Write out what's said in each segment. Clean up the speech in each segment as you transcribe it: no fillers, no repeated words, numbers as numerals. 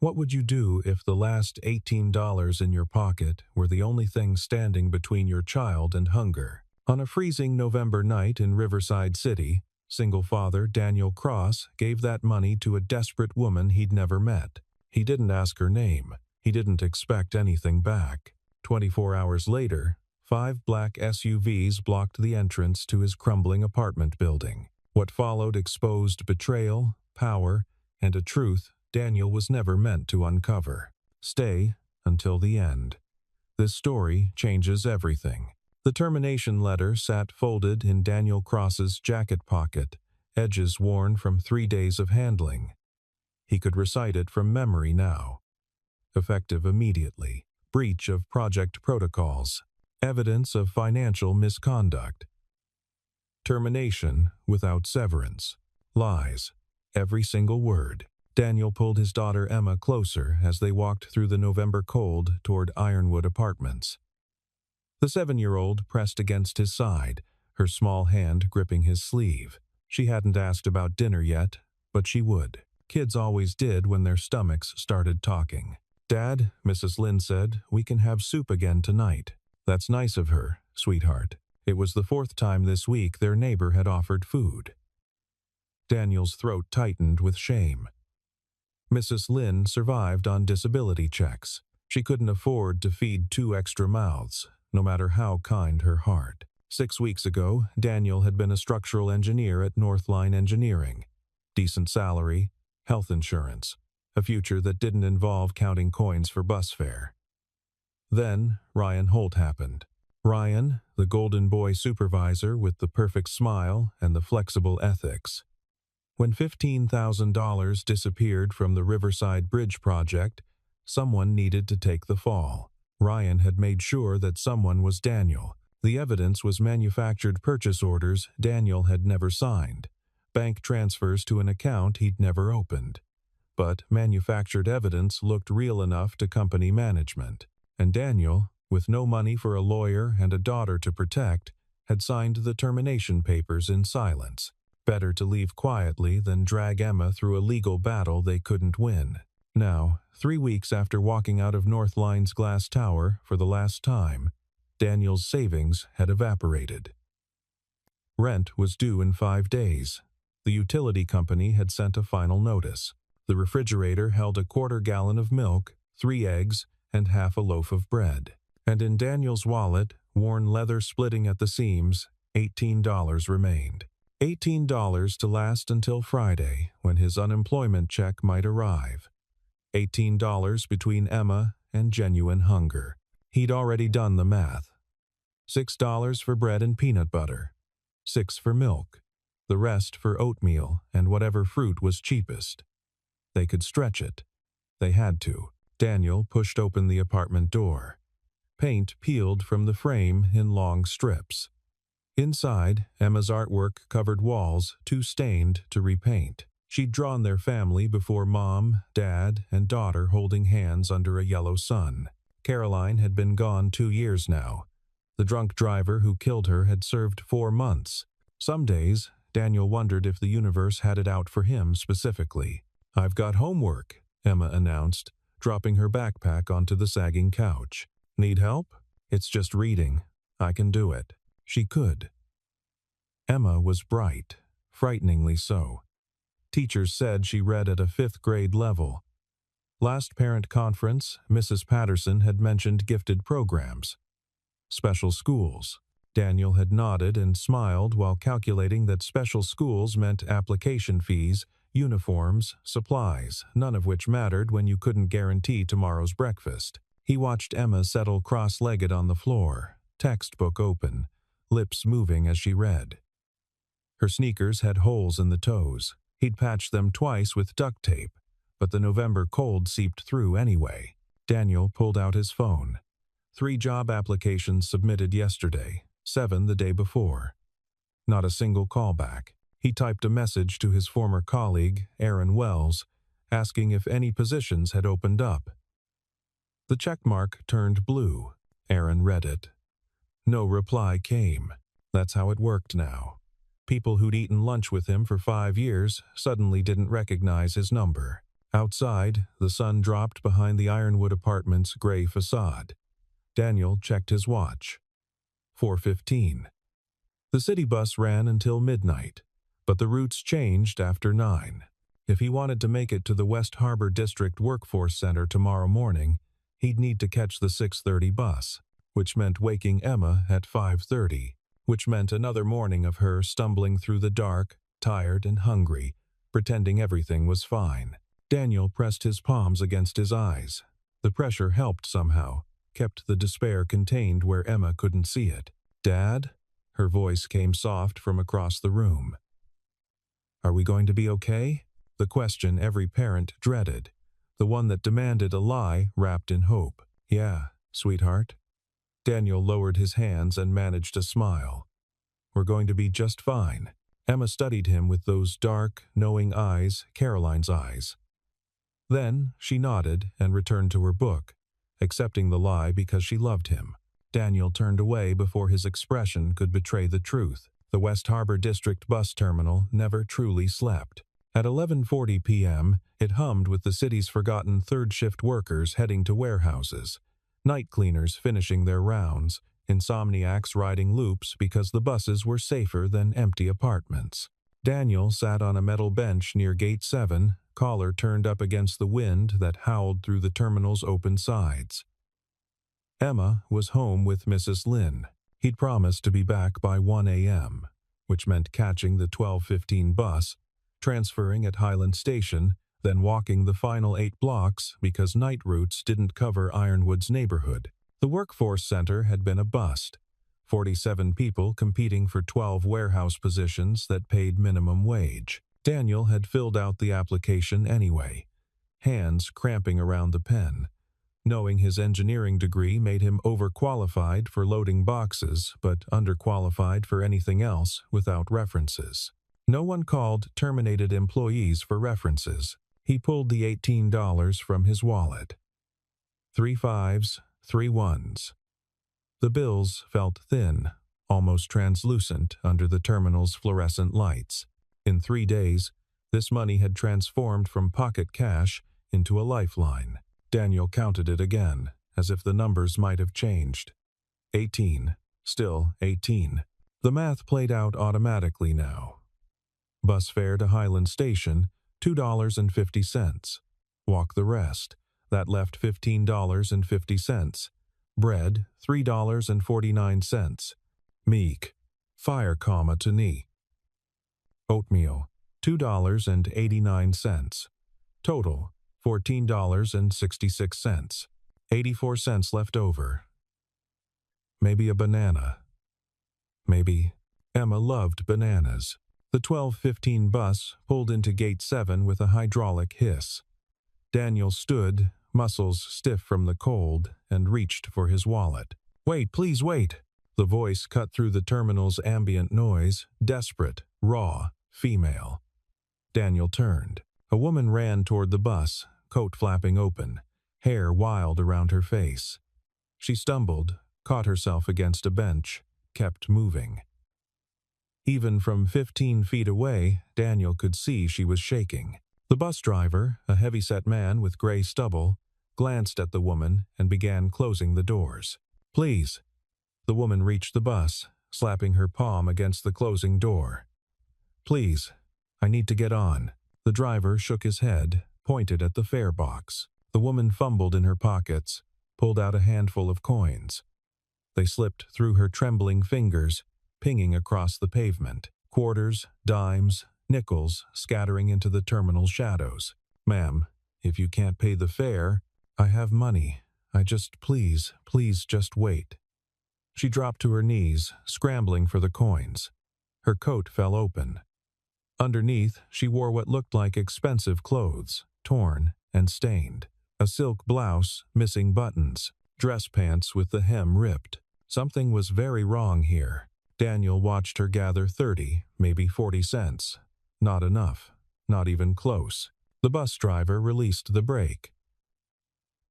What would you do if the last $18 in your pocket were the only thing standing between your child and hunger? On a freezing November night in Riverside City, single father Daniel Cross gave that money to a desperate woman he'd never met. He didn't ask her name. He didn't expect anything back. 24 hours later, 5 black SUVs blocked the entrance to his crumbling apartment building. What followed exposed betrayal, power, and a truth Daniel was never meant to uncover. Stay until the end. This story changes everything. The termination letter sat folded in Daniel Cross's jacket pocket, edges worn from 3 days of handling. He could recite it from memory now. Effective immediately. Breach of project protocols. Evidence of financial misconduct. Termination without severance. Lies. Every single word. Daniel pulled his daughter Emma closer as they walked through the November cold toward Ironwood Apartments. The 7-year-old pressed against his side, her small hand gripping his sleeve. She hadn't asked about dinner yet, but she would. Kids always did when their stomachs started talking. "Dad," Mrs. Lynn said, "we can have soup again tonight." "That's nice of her, sweetheart." It was the 4th time this week their neighbor had offered food. Daniel's throat tightened with shame. Mrs. Lynn survived on disability checks. She couldn't afford to feed 2 extra mouths, no matter how kind her heart. 6 weeks ago, Daniel had been a structural engineer at Northline Engineering. Decent salary, health insurance, a future that didn't involve counting coins for bus fare. Then, Ryan Holt happened. Ryan, the golden boy supervisor with the perfect smile and the flexible ethics. When $15,000 disappeared from the Riverside Bridge project, someone needed to take the fall. Ryan had made sure that someone was Daniel. The evidence was manufactured purchase orders Daniel had never signed, bank transfers to an account he'd never opened. But manufactured evidence looked real enough to company management, and Daniel, with no money for a lawyer and a daughter to protect, had signed the termination papers in silence. Better to leave quietly than drag Emma through a legal battle they couldn't win. Now, 3 weeks after walking out of Northline's glass tower for the last time, Daniel's savings had evaporated. Rent was due in 5 days. The utility company had sent a final notice. The refrigerator held a 1/4 gallon of milk, 3 eggs, and half a loaf of bread. And in Daniel's wallet, worn leather splitting at the seams, $18 remained. $18 to last until Friday, when his unemployment check might arrive. $18 between Emma and genuine hunger. He'd already done the math. $6 for bread and peanut butter. $6 for milk. The rest for oatmeal and whatever fruit was cheapest. They could stretch it. They had to. Daniel pushed open the apartment door. Paint peeled from the frame in long strips. Inside, Emma's artwork covered walls too stained to repaint. She'd drawn their family before Mom, Dad, and daughter holding hands under a yellow sun. Caroline had been gone 2 years now. The drunk driver who killed her had served 4 months. Some days, Daniel wondered if the universe had it out for him specifically. "I've got homework," Emma announced, dropping her backpack onto the sagging couch. "Need help? It's just reading. I can do it." She could. Emma was bright, frighteningly so. Teachers said she read at a 5th grade level. Last parent conference, Mrs. Patterson had mentioned gifted programs. Special schools. Daniel had nodded and smiled while calculating that special schools meant application fees, uniforms, supplies, none of which mattered when you couldn't guarantee tomorrow's breakfast. He watched Emma settle cross-legged on the floor, textbook open, lips moving as she read. Her sneakers had holes in the toes. He'd patched them twice with duct tape, but the November cold seeped through anyway. Daniel pulled out his phone. 3 job applications submitted yesterday, 7 the day before. Not a single callback. He typed a message to his former colleague, Aaron Wells, asking if any positions had opened up. The checkmark turned blue. Aaron read it. No reply came. That's how it worked now. People who'd eaten lunch with him for 5 years suddenly didn't recognize his number. Outside, the sun dropped behind the Ironwood Apartments' gray facade. Daniel checked his watch. 4:15. The city bus ran until midnight, but the routes changed after 9. If he wanted to make it to the West Harbor District Workforce Center tomorrow morning, he'd need to catch the 6:30 bus, which meant waking Emma at 5:30, which meant another morning of her stumbling through the dark, tired and hungry, pretending everything was fine. Daniel pressed his palms against his eyes. The pressure helped somehow, kept the despair contained where Emma couldn't see it. "Dad?" Her voice came soft from across the room. "Are we going to be okay?" The question every parent dreaded, the one that demanded a lie wrapped in hope. "Yeah, sweetheart." Daniel lowered his hands and managed a smile. "We're going to be just fine." Emma studied him with those dark, knowing eyes, Caroline's eyes. Then she nodded and returned to her book, accepting the lie because she loved him. Daniel turned away before his expression could betray the truth. The West Harbor District bus terminal never truly slept. At 11:40 p.m., it hummed with the city's forgotten third-shift workers heading to warehouses, night cleaners finishing their rounds, insomniacs riding loops because the buses were safer than empty apartments. Daniel sat on a metal bench near Gate 7, collar turned up against the wind that howled through the terminal's open sides. Emma was home with Mrs. Lynn. He'd promised to be back by 1 a.m., which meant catching the 12:15 bus, transferring at Highland Station, then walking the final 8 blocks because night routes didn't cover Ironwood's neighborhood. The workforce center had been a bust. 47 people competing for 12 warehouse positions that paid minimum wage. Daniel had filled out the application anyway, hands cramping around the pen. Knowing his engineering degree made him overqualified for loading boxes, but underqualified for anything else without references. No one called terminated employees for references. He pulled the $18 from his wallet. 3 5s, 3 1s. The bills felt thin, almost translucent under the terminal's fluorescent lights. In 3 days, this money had transformed from pocket cash into a lifeline. Daniel counted it again, as if the numbers might have changed. 18. Still 18. The math played out automatically now. Bus fare to Highland Station, $2.50. Walk the rest. That left $15.50. Bread, $3.49. Meek. Fire, to knee. Oatmeal, $2.89. Total, $14.66. 84 cents left over. Maybe a banana. Maybe. Emma loved bananas. The 12:15 bus pulled into Gate 7 with a hydraulic hiss. Daniel stood, muscles stiff from the cold, and reached for his wallet. "Wait, please wait!" The voice cut through the terminal's ambient noise, desperate, raw, female. Daniel turned. A woman ran toward the bus, coat flapping open, hair wild around her face. She stumbled, caught herself against a bench, kept moving. Even from 15 feet away, Daniel could see she was shaking. The bus driver, a heavy-set man with gray stubble, glanced at the woman and began closing the doors. "Please." The woman reached the bus, slapping her palm against the closing door. "Please, I need to get on." The driver shook his head, pointed at the fare box. The woman fumbled in her pockets, pulled out a handful of coins. They slipped through her trembling fingers, pinging across the pavement. Quarters, dimes, nickels scattering into the terminal shadows. "Ma'am, if you can't pay the fare, I have money. Please just wait." She dropped to her knees, scrambling for the coins. Her coat fell open. Underneath, she wore what looked like expensive clothes, torn and stained. A silk blouse, missing buttons, dress pants with the hem ripped. Something was very wrong here. Daniel watched her gather 30, maybe 40 cents. Not enough. Not even close. The bus driver released the brake.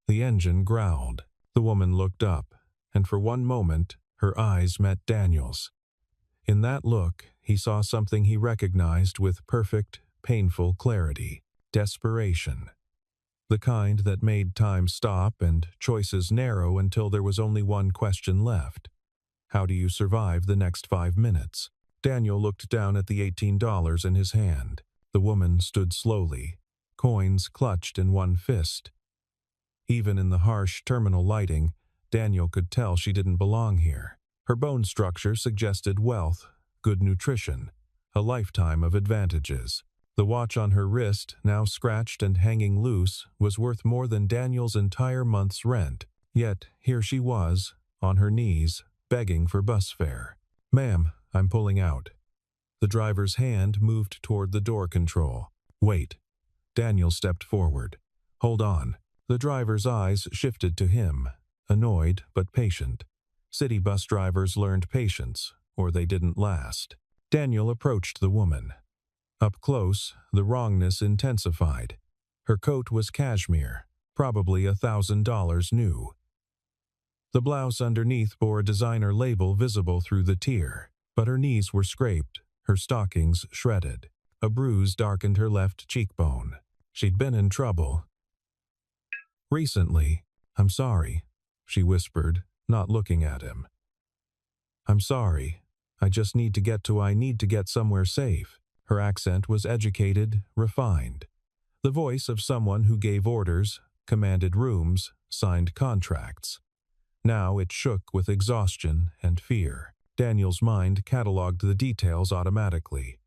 The engine growled. The woman looked up, and for one moment, her eyes met Daniel's. In that look, he saw something he recognized with perfect, painful clarity. Desperation. The kind that made time stop and choices narrow until there was only one question left. How do you survive the next 5 minutes? Daniel looked down at the $18 in his hand. The woman stood slowly, coins clutched in one fist. Even in the harsh terminal lighting, Daniel could tell she didn't belong here. Her bone structure suggested wealth, good nutrition, a lifetime of advantages. The watch on her wrist, now scratched and hanging loose, was worth more than Daniel's entire month's rent. Yet here she was, on her knees, begging for bus fare. "Ma'am, I'm pulling out." The driver's hand moved toward the door control. "Wait." Daniel stepped forward. "Hold on." The driver's eyes shifted to him, annoyed but patient. City bus drivers learned patience, or they didn't last. Daniel approached the woman. Up close, the wrongness intensified. Her coat was cashmere, probably $1,000 new. The blouse underneath bore a designer label visible through the tear, but her knees were scraped, her stockings shredded. A bruise darkened her left cheekbone. She'd been in trouble. "Recently. I'm sorry," she whispered, not looking at him. "I'm sorry. I need to get somewhere safe." Her accent was educated, refined. The voice of someone who gave orders, commanded rooms, signed contracts. Now it shook with exhaustion and fear. Daniel's mind cataloged the details automatically.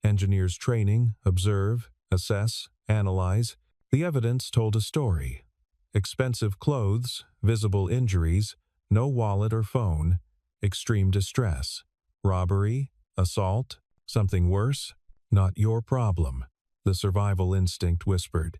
Engineers training, observe, assess, analyze. The evidence told a story. Expensive clothes, visible injuries, no wallet or phone, extreme distress. Robbery, assault, something worse? Not your problem, the survival instinct whispered.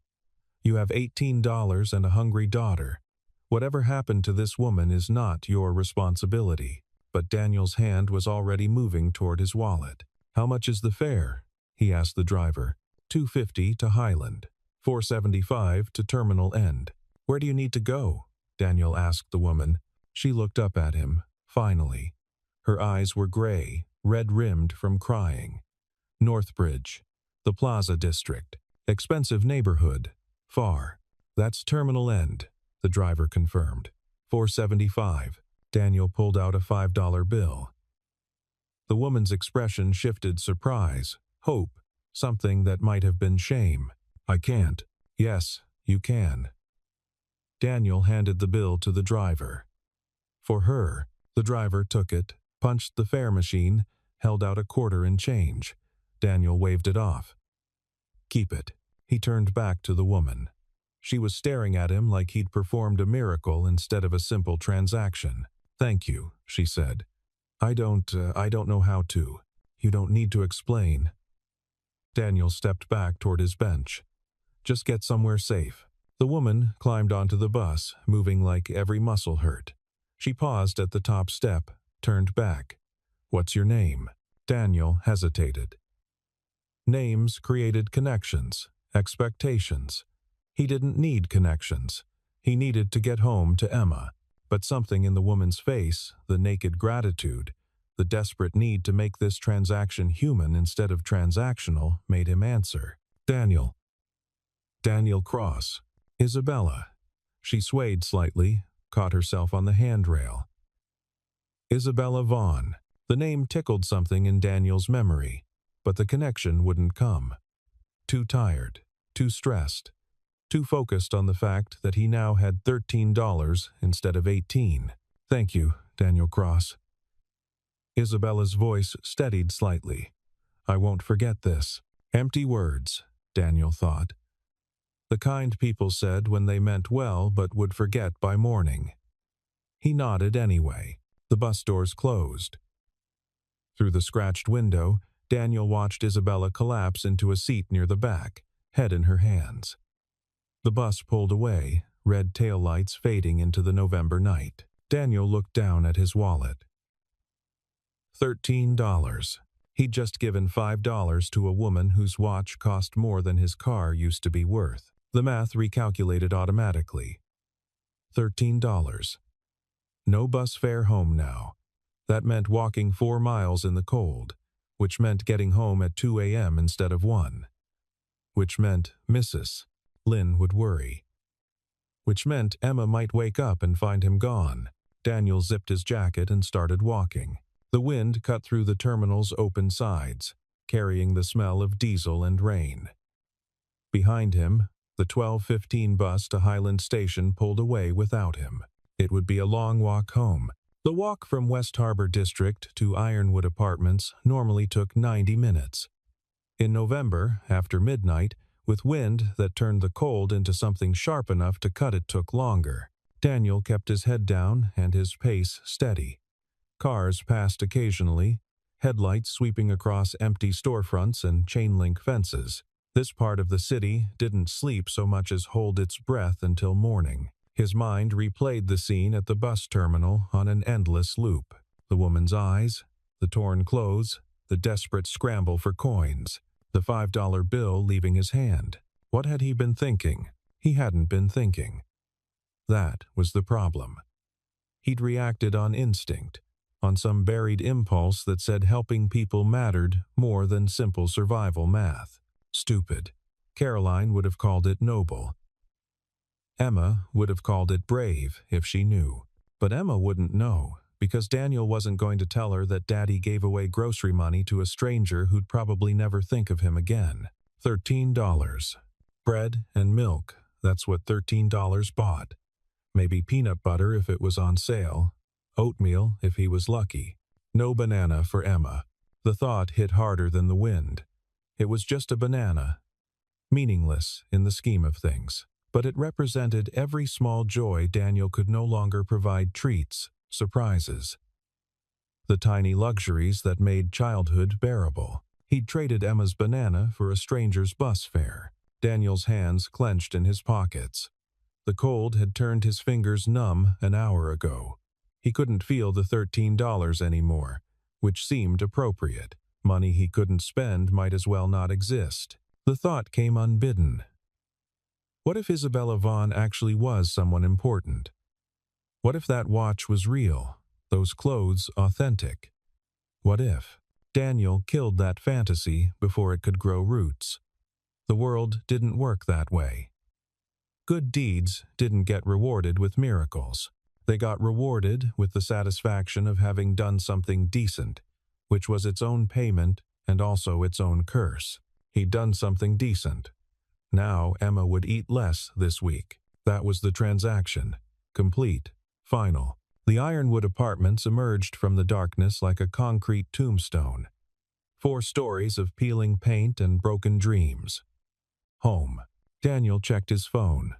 You have $18 and a hungry daughter. Whatever happened to this woman is not your responsibility. But Daniel's hand was already moving toward his wallet. "How much is the fare?" he asked the driver. $2.50 to Highland, $4.75 to Terminal End. "Where do you need to go?" Daniel asked the woman. She looked up at him, finally. Her eyes were gray, red-rimmed from crying. "Northbridge, the Plaza District. Expensive neighborhood. Far. That's Terminal End," the driver confirmed. $4.75. Daniel pulled out a $5 bill. The woman's expression shifted surprise, hope, something that might have been shame. "I can't." "Yes, you can." Daniel handed the bill to the driver. For her, the driver took it, punched the fare machine, held out a quarter in change. Daniel waved it off. "Keep it." He turned back to the woman. She was staring at him like he'd performed a miracle instead of a simple transaction. "Thank you," she said. I don't know how to. You don't need to explain." Daniel stepped back toward his bench. "Just get somewhere safe." The woman climbed onto the bus, moving like every muscle hurt. She paused at the top step, turned back. "What's your name?" Daniel hesitated. Names created connections, expectations. He didn't need connections. He needed to get home to Emma. But something in the woman's face, the naked gratitude, the desperate need to make this transaction human instead of transactional, made him answer. "Daniel." "Daniel Cross." "Isabella." She swayed slightly, caught herself on the handrail. Isabella Vaughn. The name tickled something in Daniel's memory, but the connection wouldn't come. Too tired, too stressed, too focused on the fact that he now had $13 instead of 18. "Thank you, Daniel Cross." Isabella's voice steadied slightly. "I won't forget this." Empty words, Daniel thought. The kind people said when they meant well but would forget by morning. He nodded anyway. The bus doors closed. Through the scratched window, Daniel watched Isabella collapse into a seat near the back, head in her hands. The bus pulled away, red taillights fading into the November night. Daniel looked down at his wallet. $13. He'd just given $5 to a woman whose watch cost more than his car used to be worth. The math recalculated automatically. $13. No bus fare home now. That meant walking 4 miles in the cold, which meant getting home at 2 a.m. instead of 1. Which meant Mrs. Lynn would worry. which meant Emma might wake up and find him gone. Daniel zipped his jacket and started walking. The wind cut through the terminal's open sides, carrying the smell of diesel and rain. Behind him, the 12:15 bus to Highland Station pulled away without him. It would be a long walk home. The walk from West Harbor District to Ironwood Apartments normally took 90 minutes. In November, after midnight, with wind that turned the cold into something sharp enough to cut, it took longer. Daniel kept his head down and his pace steady. Cars passed occasionally, headlights sweeping across empty storefronts and chain-link fences. This part of the city didn't sleep so much as hold its breath until morning. His mind replayed the scene at the bus terminal on an endless loop. The woman's eyes, the torn clothes, the desperate scramble for coins, the $5 bill leaving his hand. What had he been thinking? He hadn't been thinking. That was the problem. He'd reacted on instinct, on some buried impulse that said helping people mattered more than simple survival math. Stupid. Caroline would have called it noble. Emma would have called it brave if she knew. But Emma wouldn't know, because Daniel wasn't going to tell her that Daddy gave away grocery money to a stranger who'd probably never think of him again. $13. Bread and milk, that's what $13 bought. Maybe peanut butter if it was on sale. Oatmeal if he was lucky. No banana for Emma. The thought hit harder than the wind. It was just a banana. Meaningless in the scheme of things. But it represented every small joy Daniel could no longer provide: treats, surprises. The tiny luxuries that made childhood bearable. He'd traded Emma's banana for a stranger's bus fare. Daniel's hands clenched in his pockets. The cold had turned his fingers numb an hour ago. He couldn't feel the $13 anymore, which seemed appropriate. Money he couldn't spend might as well not exist. The thought came unbidden. What if Isabella Vaughn actually was someone important? What if that watch was real, those clothes authentic? What if Daniel killed that fantasy before it could grow roots? The world didn't work that way. Good deeds didn't get rewarded with miracles. They got rewarded with the satisfaction of having done something decent, which was its own payment and also its own curse. He'd done something decent. Now Emma would eat less this week. That was the transaction. Complete. Final. The Ironwood Apartments emerged from the darkness like a concrete tombstone. 4 stories of peeling paint and broken dreams. Home. Daniel checked his phone.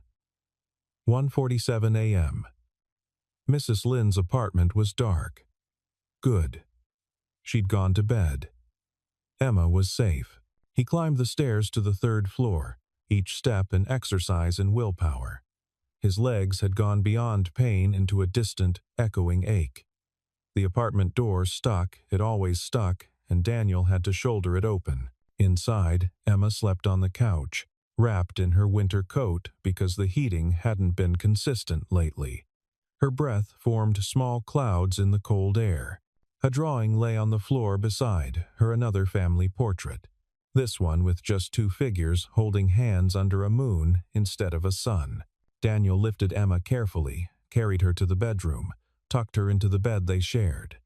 1:47 a.m. Mrs. Lynn's apartment was dark. Good. She'd gone to bed. Emma was safe. He climbed the stairs to the 3rd floor, each step an exercise in willpower. His legs had gone beyond pain into a distant, echoing ache. The apartment door stuck, it always stuck, and Daniel had to shoulder it open. Inside, Emma slept on the couch, wrapped in her winter coat because the heating hadn't been consistent lately. Her breath formed small clouds in the cold air. A drawing lay on the floor beside her, another family portrait. This one with just 2 figures holding hands under a moon instead of a sun. Daniel lifted Emma carefully, carried her to the bedroom, tucked her into the bed they shared.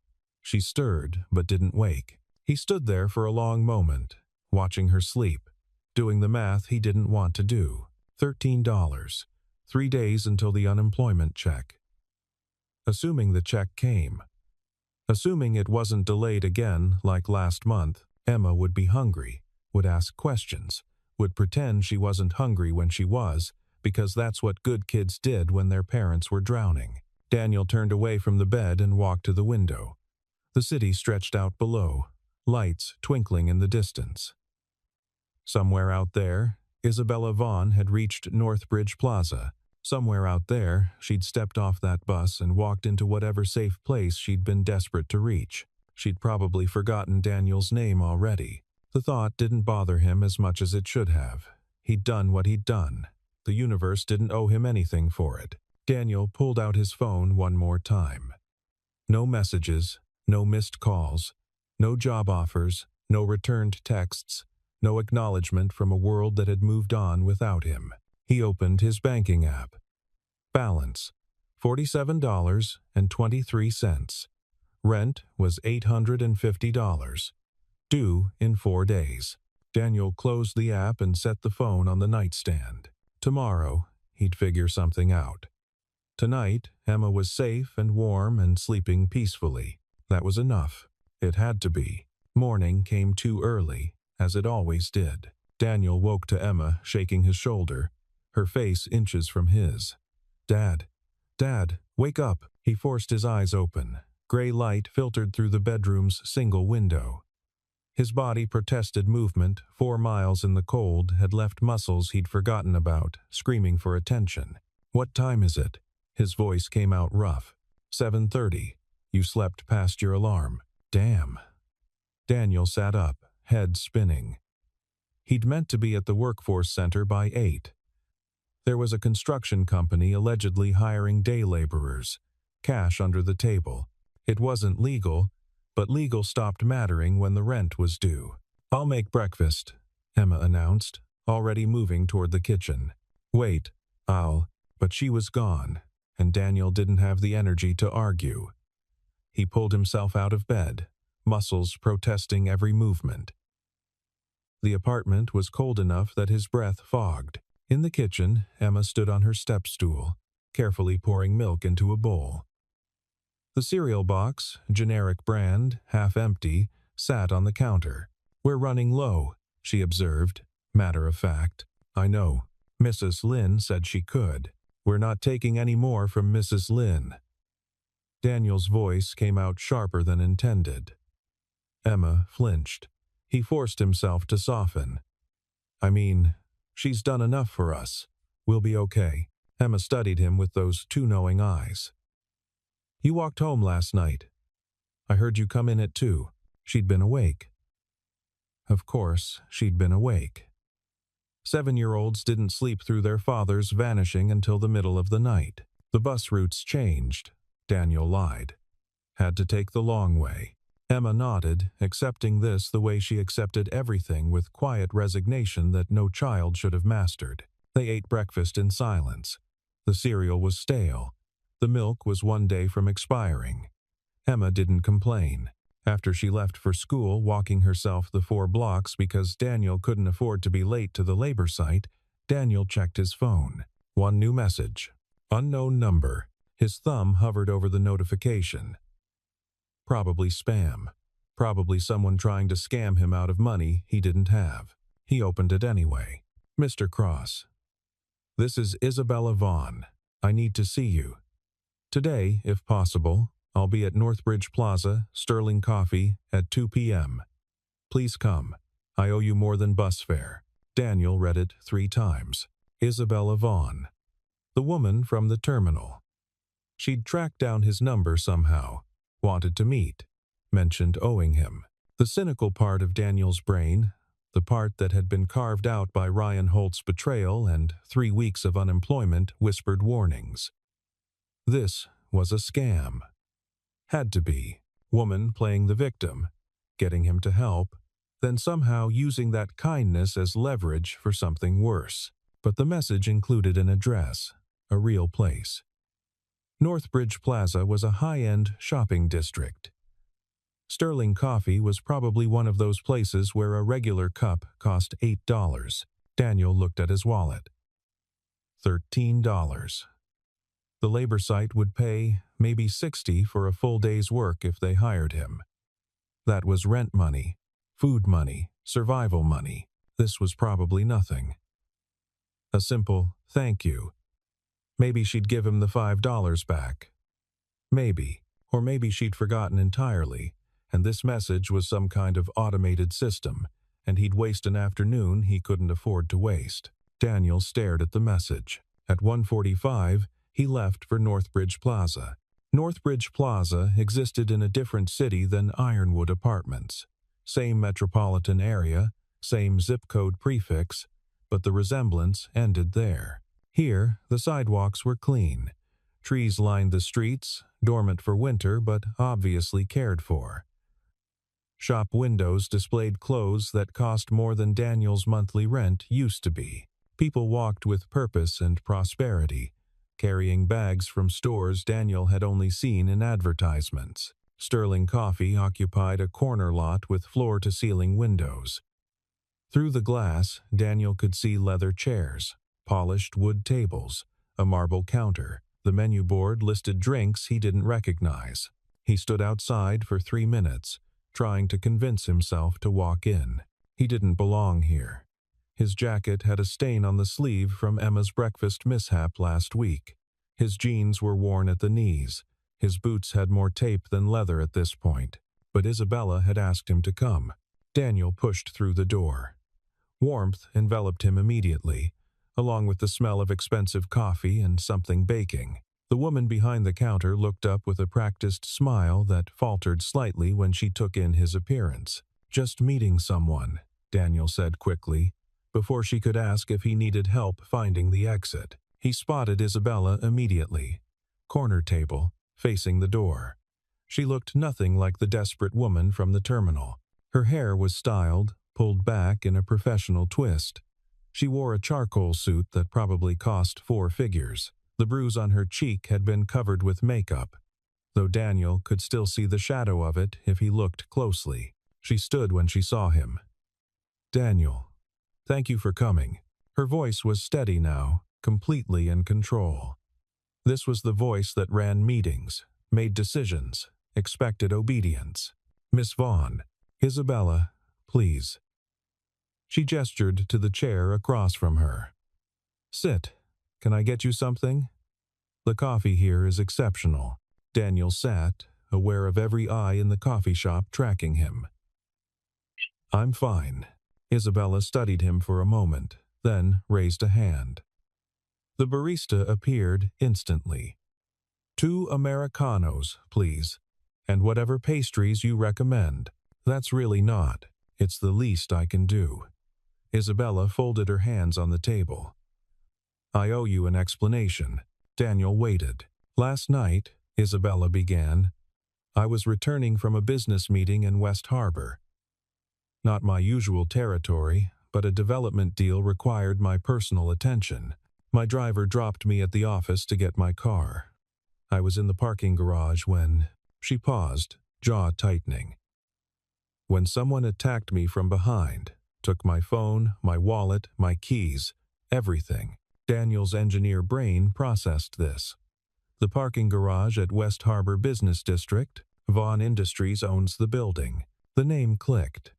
She stirred but didn't wake. He stood there for a long moment, watching her sleep, doing the math he didn't want to do. $13. 3 days until the unemployment check. Assuming the check came. Assuming it wasn't delayed again like last month, Emma would be hungry, would ask questions, would pretend she wasn't hungry when she was, because that's what good kids did when their parents were drowning. Daniel turned away from the bed and walked to the window. The city stretched out below, lights twinkling in the distance. Somewhere out there, Isabella Vaughn had reached Northbridge Plaza. Somewhere out there, she'd stepped off that bus and walked into whatever safe place she'd been desperate to reach. She'd probably forgotten Daniel's name already. The thought didn't bother him as much as it should have. He'd done what he'd done. The universe didn't owe him anything for it. Daniel pulled out his phone one more time. No messages, no missed calls, no job offers, no returned texts, no acknowledgement from a world that had moved on without him. He opened his banking app. Balance, $47.23. Rent was $850. Due in 4 days. Daniel closed the app and set the phone on the nightstand. Tomorrow, he'd figure something out. Tonight, Emma was safe and warm and sleeping peacefully. That was enough. It had to be. Morning came too early, as it always did. Daniel woke to Emma shaking his shoulder, her face inches from his. Dad, wake up. He forced his eyes open. Gray light filtered through the bedroom's single window. His body protested movement. 4 miles in the cold had left muscles he'd forgotten about, screaming for attention. What time is it? His voice came out rough. 7:30. You slept past your alarm. Damn. Daniel sat up, head spinning. He'd meant to be at the workforce center by 8. There was a construction company allegedly hiring day laborers. Cash under the table. It wasn't legal, but legal stopped mattering when the rent was due. I'll make breakfast, Emma announced, already moving toward the kitchen. Wait, but she was gone, and Daniel didn't have the energy to argue. He pulled himself out of bed, muscles protesting every movement. The apartment was cold enough that his breath fogged. In the kitchen, Emma stood on her step stool, carefully pouring milk into a bowl. The cereal box, generic brand, half empty, sat on the counter. We're running low, she observed, matter of fact. I know. Mrs. Lynn said she could. We're not taking any more from Mrs. Lynn. Daniel's voice came out sharper than intended. Emma flinched. He forced himself to soften. I mean, she's done enough for us. We'll be okay. Emma studied him with those 2 knowing eyes. You walked home last night. I heard you come in at 2. She'd been awake. Of course, she'd been awake. 7-year-olds didn't sleep through their father's vanishing until the middle of the night. The bus routes changed. Daniel lied. Had to take the long way. Emma nodded, accepting this the way she accepted everything with quiet resignation that no child should have mastered. They ate breakfast in silence. The cereal was stale. The milk was 1 day from expiring. Emma didn't complain. After she left for school, walking herself the 4 blocks because Daniel couldn't afford to be late to the labor site, Daniel checked his phone. 1 new message. Unknown number. His thumb hovered over the notification. Probably spam. Probably someone trying to scam him out of money he didn't have. He opened it anyway. Mr. Cross. This is Isabella Vaughn. I need to see you. Today, if possible, I'll be at Northbridge Plaza, Sterling Coffee, at 2 p.m. Please come. I owe you more than bus fare. Daniel read it 3 times. Isabella Vaughn. The woman from the terminal. She'd tracked down his number somehow. Wanted to meet. Mentioned owing him. The cynical part of Daniel's brain, the part that had been carved out by Ryan Holt's betrayal and 3 weeks of unemployment, whispered warnings. This was a scam. Had to be. Woman playing the victim, getting him to help, then somehow using that kindness as leverage for something worse. But the message included an address, a real place. Northbridge Plaza was a high-end shopping district. Sterling Coffee was probably one of those places where a regular cup cost $8. Daniel looked at his wallet. $13. The labor site would pay maybe $60 for a full day's work if they hired him. That was rent money, food money, survival money. This was probably nothing. A simple thank you. Maybe she'd give him the $5 back. Maybe, or maybe she'd forgotten entirely, and this message was some kind of automated system, and he'd waste an afternoon he couldn't afford to waste. Daniel stared at the message. At 1:45, he left for Northbridge Plaza. Northbridge Plaza existed in a different city than Ironwood Apartments. Same metropolitan area, same zip code prefix, but the resemblance ended there. Here, the sidewalks were clean. Trees lined the streets, dormant for winter but obviously cared for. Shop windows displayed clothes that cost more than Daniel's monthly rent used to be. People walked with purpose and prosperity, carrying bags from stores Daniel had only seen in advertisements. Sterling Coffee occupied a corner lot with floor-to-ceiling windows. Through the glass, Daniel could see leather chairs, polished wood tables, a marble counter. The menu board listed drinks he didn't recognize. He stood outside for 3 minutes, trying to convince himself to walk in. He didn't belong here. His jacket had a stain on the sleeve from Emma's breakfast mishap last week. His jeans were worn at the knees. His boots had more tape than leather at this point. But Isabella had asked him to come. Daniel pushed through the door. Warmth enveloped him immediately, along with the smell of expensive coffee and something baking. The woman behind the counter looked up with a practiced smile that faltered slightly when she took in his appearance. "Just meeting someone," Daniel said quickly, before she could ask if he needed help finding the exit. He spotted Isabella immediately. Corner table, facing the door. She looked nothing like the desperate woman from the terminal. Her hair was styled, pulled back in a professional twist. She wore a charcoal suit that probably cost 4 figures. The bruise on her cheek had been covered with makeup, though Daniel could still see the shadow of it if he looked closely. She stood when she saw him. "Daniel, thank you for coming." Her voice was steady now, completely in control. This was the voice that ran meetings, made decisions, expected obedience. "Miss Vaughn, Isabella, please." She gestured to the chair across from her. "Sit. Can I get you something?" "The coffee here is exceptional." Daniel sat, aware of every eye in the coffee shop tracking him. "I'm fine." Isabella studied him for a moment, then raised a hand. The barista appeared instantly. "2 Americanos, please, and whatever pastries you recommend." "That's really not. It's the least I can do." Isabella folded her hands on the table. "I owe you an explanation." Daniel waited. "Last night," Isabella began, "I was returning from a business meeting in West Harbor. Not my usual territory, but a development deal required my personal attention. My driver dropped me at the office to get my car. I was in the parking garage when..." She paused, jaw tightening. "When someone attacked me from behind, took my phone, my wallet, my keys, everything." Daniel's engineer brain processed this. The parking garage at West Harbor Business District. Vaughn Industries owns the building. The name clicked.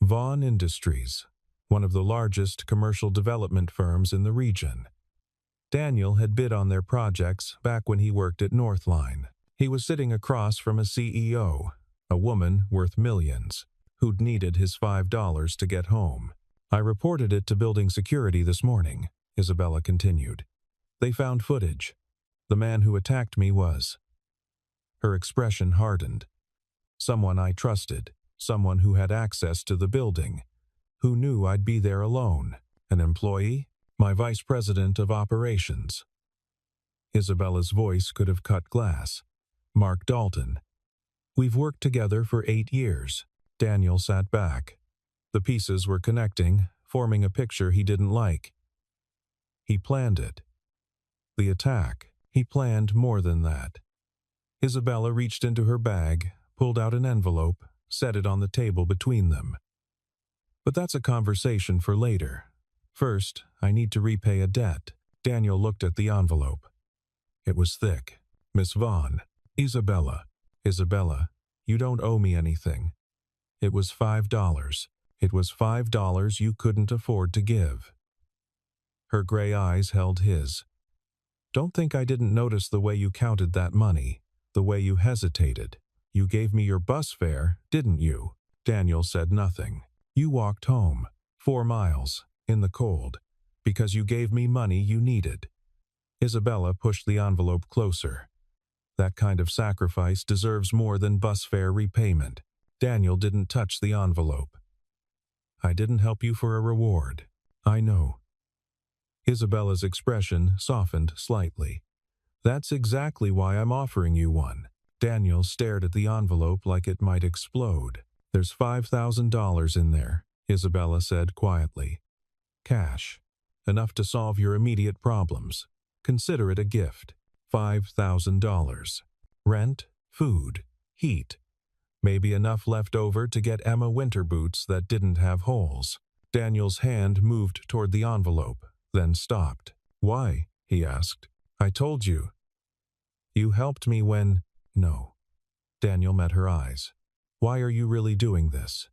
Vaughn Industries, one of the largest commercial development firms in the region. Daniel had bid on their projects back when he worked at Northline. He was sitting across from a CEO, a woman worth millions, who'd needed his $5 to get home. "I reported it to building security this morning," Isabella continued. "They found footage. The man who attacked me was..." Her expression hardened. "Someone I trusted, someone who had access to the building, who knew I'd be there alone. An employee? My vice president of operations." Isabella's voice could have cut glass. "Mark Dalton. We've worked together for 8 years." Daniel sat back. The pieces were connecting, forming a picture he didn't like. He planned it. The attack. He planned more than that. Isabella reached into her bag, pulled out an envelope, set it on the table between them. "But that's a conversation for later. First, I need to repay a debt." Daniel looked at the envelope. It was thick. "Miss Vaughn." "Isabella. Isabella, you don't owe me anything." "It was $5. It was $5 you couldn't afford to give." Her gray eyes held his. "Don't think I didn't notice the way you counted that money, the way you hesitated. You gave me your bus fare, didn't you?" Daniel said nothing. "You walked home, 4 miles, in the cold, because you gave me money you needed." Isabella pushed the envelope closer. "That kind of sacrifice deserves more than bus fare repayment." Daniel didn't touch the envelope. "I didn't help you for a reward. I know." Isabella's expression softened slightly. "That's exactly why I'm offering you one." Daniel stared at the envelope like it might explode. "There's $5,000 in there," Isabella said quietly. "Cash. Enough to solve your immediate problems. Consider it a gift. $5,000. Rent, food, heat. Maybe enough left over to get Emma winter boots that didn't have holes. Daniel's hand moved toward the envelope, then stopped. "Why?" he asked. "I told you." "You helped me when—" "No." Daniel met her eyes. "Why are you really doing this?"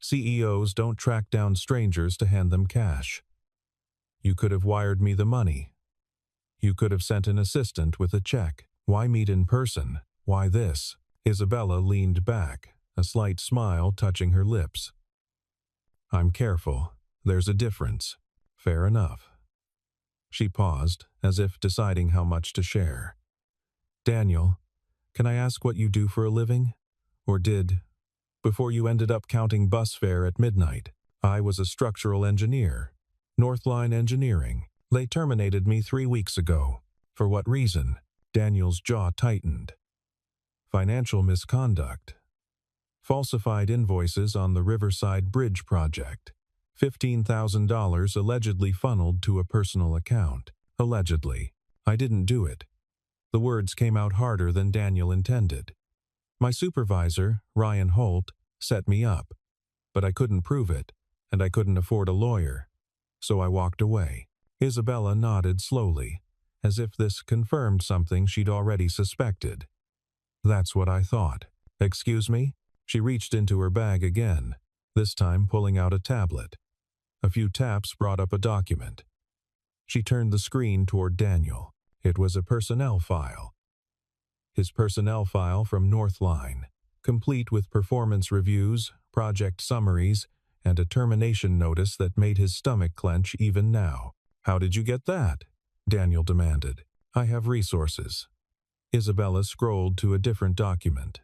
CEOs don't track down strangers to hand them cash. You could have wired me the money. You could have sent an assistant with a check. Why meet in person? Why this? Isabella leaned back, a slight smile touching her lips. "I'm careful. There's a difference. Fair enough." She paused, as if deciding how much to share. "Daniel, can I ask what you do for a living? Or did, before you ended up counting bus fare at midnight?" "I was a structural engineer. Northline Engineering. They terminated me 3 weeks ago." "For what reason?" Daniel's jaw tightened. "Financial misconduct. Falsified invoices on the Riverside Bridge project. $15,000 allegedly funneled to a personal account. Allegedly. I didn't do it." The words came out harder than Daniel intended. "My supervisor, Ryan Holt, set me up. But I couldn't prove it, and I couldn't afford a lawyer. So I walked away." Isabella nodded slowly, as if this confirmed something she'd already suspected. "That's what I thought." "Excuse me?" She reached into her bag again, this time pulling out a tablet. A few taps brought up a document. She turned the screen toward Daniel. It was a personnel file. His personnel file from Northline, complete with performance reviews, project summaries, and a termination notice that made his stomach clench even now. "How did you get that?" Daniel demanded. "I have resources." Isabella scrolled to a different document.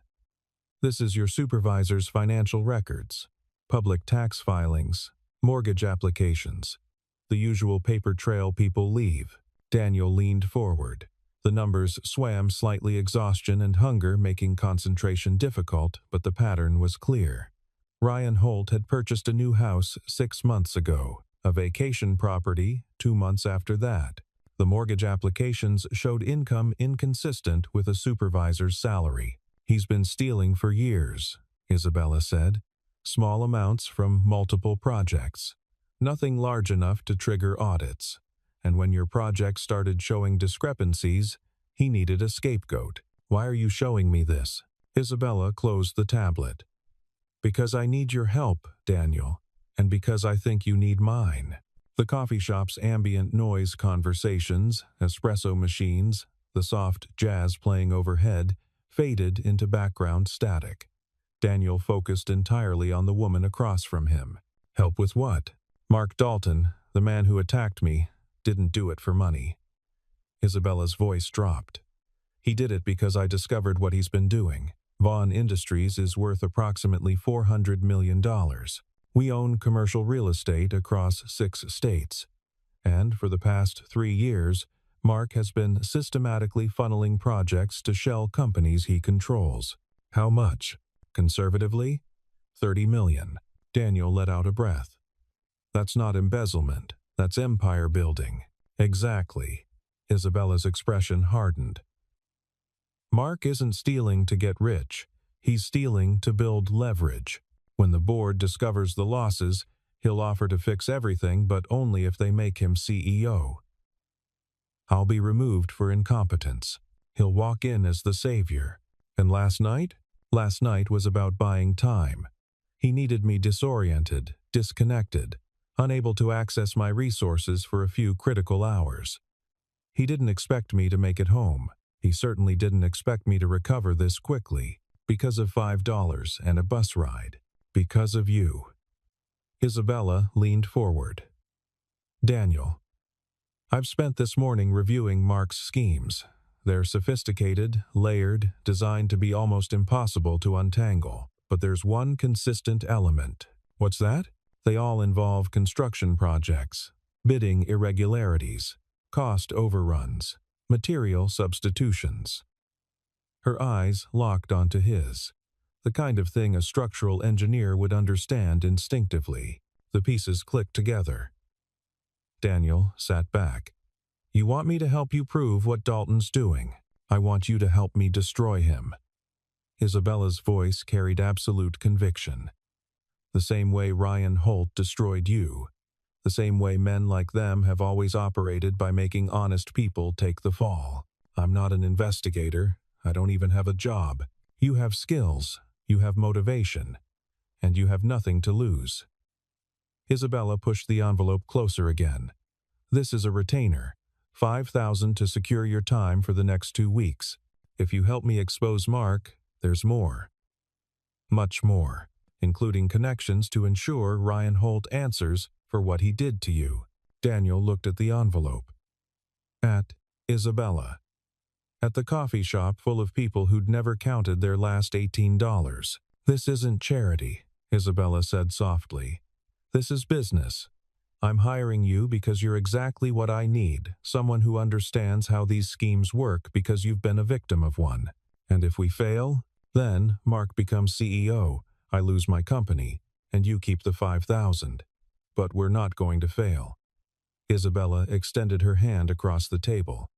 "This is your supervisor's financial records, public tax filings, mortgage applications, the usual paper trail people leave." Daniel leaned forward. The numbers swam slightly, exhaustion and hunger making concentration difficult, but the pattern was clear. Ryan Holt had purchased a new house 6 months ago, a vacation property 2 months after that. The mortgage applications showed income inconsistent with a supervisor's salary. "He's been stealing for years," Isabella said. "Small amounts from multiple projects. Nothing large enough to trigger audits. And when your project started showing discrepancies, he needed a scapegoat." "Why are you showing me this?" Isabella closed the tablet. "Because I need your help, Daniel, and because I think you need mine." The coffee shop's ambient noise conversations, espresso machines, the soft jazz playing overhead, faded into background static. Daniel focused entirely on the woman across from him. "Help with what?" "Mark Dalton, the man who attacked me, didn't do it for money." Isabella's voice dropped. "He did it because I discovered what he's been doing. Vaughn Industries is worth approximately $400 million. We own commercial real estate across 6 states. And for the past 3 years, Mark has been systematically funneling projects to shell companies he controls." "How much?" "Conservatively, $30 million. Daniel let out a breath. "That's not embezzlement. That's empire building." "Exactly." Isabella's expression hardened. "Mark isn't stealing to get rich. He's stealing to build leverage. When the board discovers the losses, he'll offer to fix everything, but only if they make him CEO. I'll be removed for incompetence. He'll walk in as the savior. And last night? Last night was about buying time. He needed me disoriented, disconnected, unable to access my resources for a few critical hours. He didn't expect me to make it home. He certainly didn't expect me to recover this quickly, because of $5 and a bus ride. Because of you." Isabella leaned forward. "Daniel, I've spent this morning reviewing Mark's schemes. They're sophisticated, layered, designed to be almost impossible to untangle. But there's one consistent element." "What's that?" "They all involve construction projects, bidding irregularities, cost overruns, material substitutions." Her eyes locked onto his. The kind of thing a structural engineer would understand instinctively. The pieces clicked together. Daniel sat back. You want me to help you prove what Dalton's doing. I want you to help me destroy him." Isabella's voice carried absolute conviction. "The same way Ryan Holt destroyed you. The same way men like them have always operated by making honest people take the fall. I'm not an investigator. I don't even have a job. You have skills, you have motivation, and you have nothing to lose." Isabella pushed the envelope closer again. "This is a retainer. 5,000 to secure your time for the next 2 weeks. If you help me expose Mark, there's more. Much more, including connections to ensure Ryan Holt answers for what he did to you." Daniel looked at the envelope. At Isabella. At the coffee shop full of people who'd never counted their last $18. "This isn't charity," Isabella said softly. "This is business. I'm hiring you because you're exactly what I need, someone who understands how these schemes work because you've been a victim of one. And if we fail, then Mark becomes CEO, I lose my company, and you keep the 5,000. But we're not going to fail." Isabella extended her hand across the table.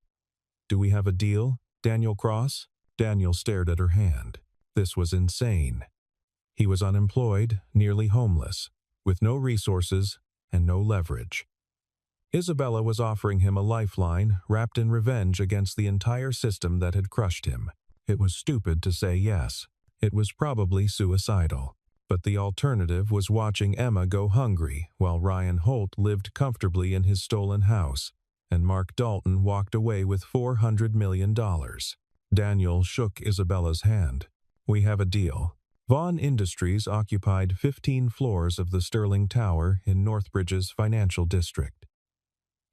"Do we have a deal, Daniel Cross?" Daniel stared at her hand. This was insane. He was unemployed, nearly homeless, with no resources and no leverage. Isabella was offering him a lifeline wrapped in revenge against the entire system that had crushed him. It was stupid to say yes. It was probably suicidal. But the alternative was watching Emma go hungry while Ryan Holt lived comfortably in his stolen house, and Mark Dalton walked away with $400 million. Daniel shook Isabella's hand. "We have a deal." Vaughn Industries occupied 15 floors of the Sterling Tower in Northbridge's financial district.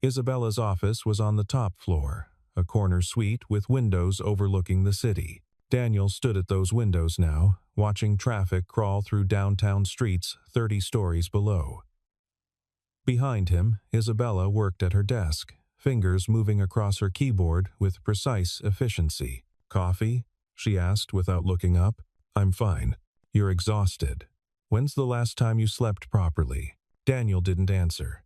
Isabella's office was on the top floor, a corner suite with windows overlooking the city. Daniel stood at those windows now, watching traffic crawl through downtown streets 30 stories below. Behind him, Isabella worked at her desk, fingers moving across her keyboard with precise efficiency. "Coffee?" she asked without looking up. "I'm fine. You're exhausted. When's the last time you slept properly?" Daniel didn't answer.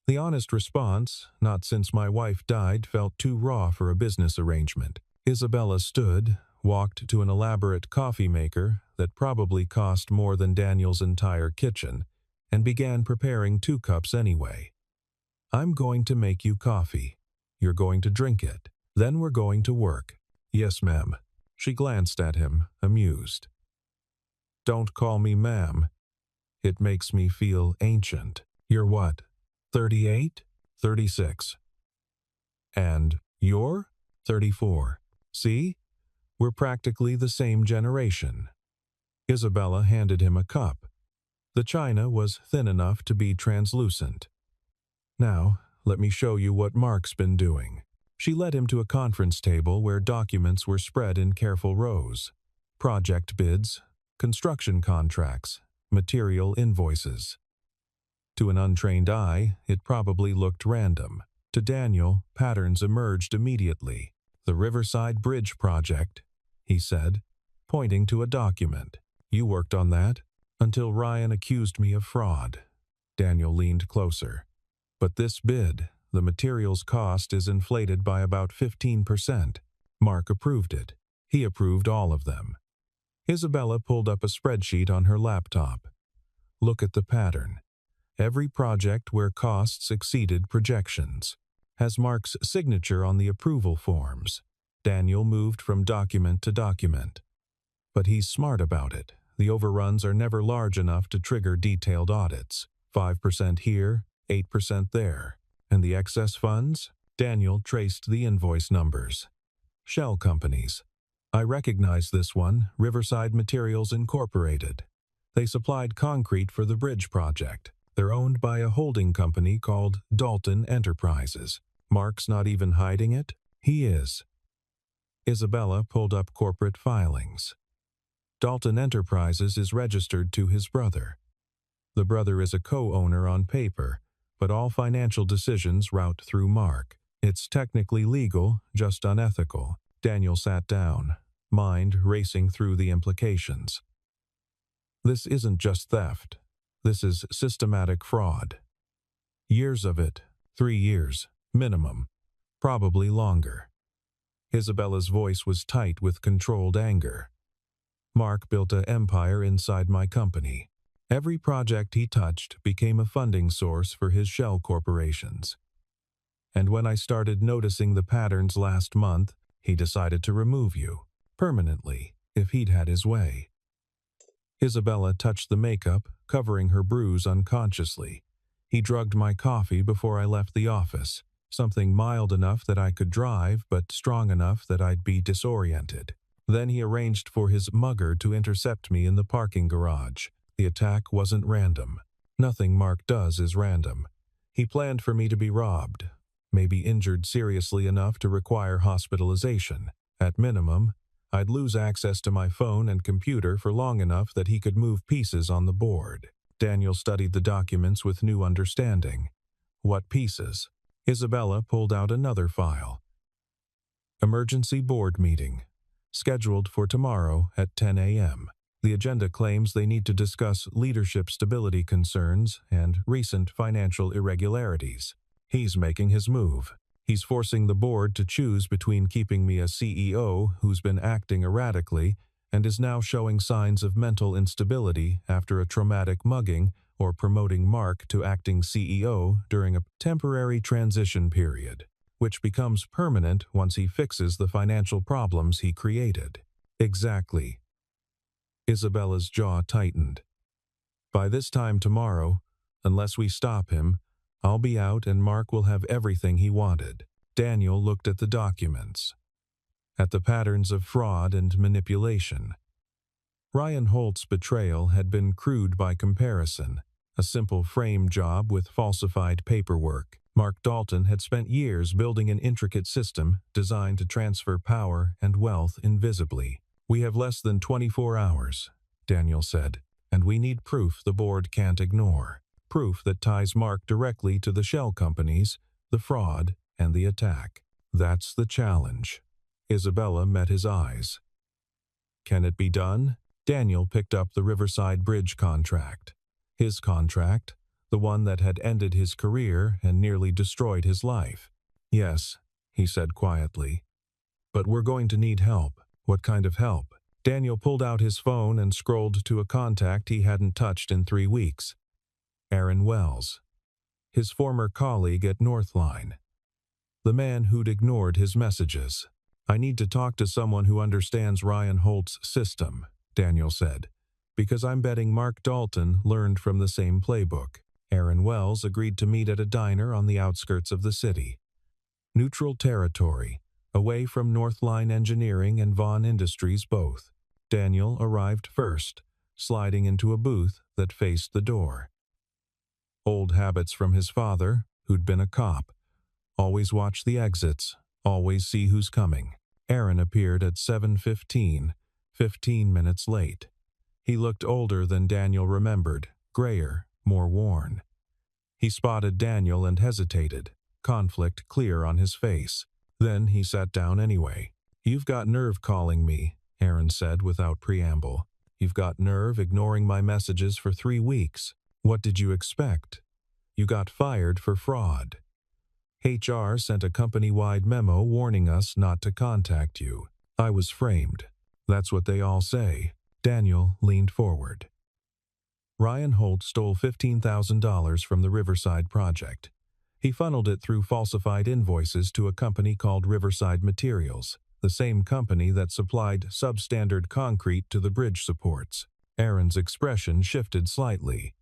The honest response, "Not since my wife died," felt too raw for a business arrangement. Isabella stood, walked to an elaborate coffee maker that probably cost more than Daniel's entire kitchen, and began preparing 2 cups anyway. "I'm going to make you coffee. You're going to drink it. Then we're going to work." "Yes, ma'am." She glanced at him, amused. "Don't call me ma'am. It makes me feel ancient. You're what, 38? 36. And you're 34. See? We're practically the same generation." Isabella handed him a cup. The china was thin enough to be translucent. "Now, let me show you what Mark's been doing." She led him to a conference table where documents were spread in careful rows. Project bids, construction contracts, material invoices. To an untrained eye, it probably looked random. To Daniel, patterns emerged immediately. "The Riverside Bridge project," he said, pointing to a document. "You worked on that until Ryan accused me of fraud." Daniel leaned closer. "But this bid, the materials cost is inflated by about 15%. Mark approved it. He approved all of them." Isabella pulled up a spreadsheet on her laptop. "Look at the pattern. Every project where costs exceeded projections has Mark's signature on the approval forms." Daniel moved from document to document. "But he's smart about it. The overruns are never large enough to trigger detailed audits. 5% here, 8% there. And the excess funds?" Daniel traced the invoice numbers. "Shell companies. I recognize this one, Riverside Materials Incorporated. They supplied concrete for the bridge project. They're owned by a holding company called Dalton Enterprises. Mark's not even hiding it? He is." Isabella pulled up corporate filings. Dalton Enterprises is registered to his brother. The brother is a co-owner on paper, but all financial decisions route through Mark. It's technically legal, just unethical. Daniel sat down, mind racing through the implications. This isn't just theft. This is systematic fraud. Years of it, 3 years, minimum. Probably longer. Isabella's voice was tight with controlled anger. Mark built an empire inside my company. Every project he touched became a funding source for his shell corporations. And when I started noticing the patterns last month, he decided to remove you, permanently, if he'd had his way. Isabella touched the makeup, covering her bruise unconsciously. He drugged my coffee before I left the office, something mild enough that I could drive but strong enough that I'd be disoriented. Then he arranged for his mugger to intercept me in the parking garage. The attack wasn't random. Nothing Mark does is random. He planned for me to be robbed, maybe injured seriously enough to require hospitalization. At minimum, I'd lose access to my phone and computer for long enough that he could move pieces on the board. Daniel studied the documents with new understanding. What pieces? Isabella pulled out another file. Emergency board meeting. Scheduled for tomorrow at 10 a.m. The agenda claims they need to discuss leadership stability concerns and recent financial irregularities. He's making his move. He's forcing the board to choose between keeping me a CEO who's been acting erratically and is now showing signs of mental instability after a traumatic mugging, or promoting Mark to acting CEO during a temporary transition period, which becomes permanent once he fixes the financial problems he created. Exactly. Isabella's jaw tightened. By this time tomorrow, unless we stop him, I'll be out and Mark will have everything he wanted. Daniel looked at the documents, at the patterns of fraud and manipulation. Ryan Holt's betrayal had been crude by comparison, a simple frame job with falsified paperwork. Mark Dalton had spent years building an intricate system designed to transfer power and wealth invisibly. We have less than 24 hours, Daniel said, and we need proof the board can't ignore. Proof that ties Mark directly to the shell companies, the fraud, and the attack. That's the challenge. Isabella met his eyes. Can it be done? Daniel picked up the Riverside Bridge contract. His contract, the one that had ended his career and nearly destroyed his life. Yes, he said quietly. But we're going to need help. What kind of help? Daniel pulled out his phone and scrolled to a contact he hadn't touched in 3 weeks. Aaron Wells, his former colleague at Northline. The man who'd ignored his messages. I need to talk to someone who understands Ryan Holt's system, Daniel said, because I'm betting Mark Dalton learned from the same playbook. Aaron Wells agreed to meet at a diner on the outskirts of the city. Neutral territory, away from Northline Engineering and Vaughn Industries both. Daniel arrived first, sliding into a booth that faced the door. Old habits from his father, who'd been a cop. Always watch the exits, always see who's coming. Aaron appeared at 7:15, 15 minutes late. He looked older than Daniel remembered, grayer, more worn. He spotted Daniel and hesitated, conflict clear on his face. Then he sat down anyway. You've got nerve calling me, Aaron said without preamble. You've got nerve ignoring my messages for 3 weeks. What did you expect? You got fired for fraud. HR sent a company-wide memo warning us not to contact you. I was framed. That's what they all say. Daniel leaned forward. Ryan Holt stole $15,000 from the Riverside project. He funneled it through falsified invoices to a company called Riverside Materials, the same company that supplied substandard concrete to the bridge supports. Aaron's expression shifted slightly.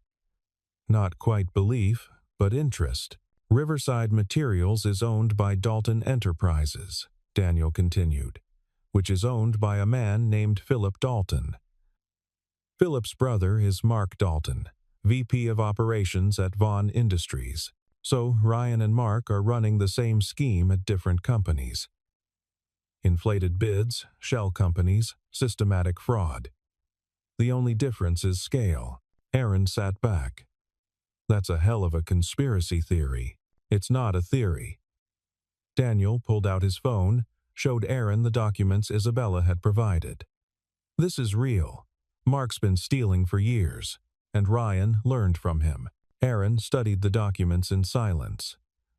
Not quite belief, but interest. Riverside Materials is owned by Dalton Enterprises, Daniel continued, which is owned by a man named Philip Dalton. Philip's brother is Mark Dalton, VP of Operations at Vaughn Industries. So Ryan and Mark are running the same scheme at different companies. Inflated bids, shell companies, systematic fraud. The only difference is scale. Aaron sat back. That's a hell of a conspiracy theory. It's not a theory. Daniel pulled out his phone, showed Aaron the documents Isabella had provided. This is real. Mark's been stealing for years, and Ryan learned from him. Aaron studied the documents in silence.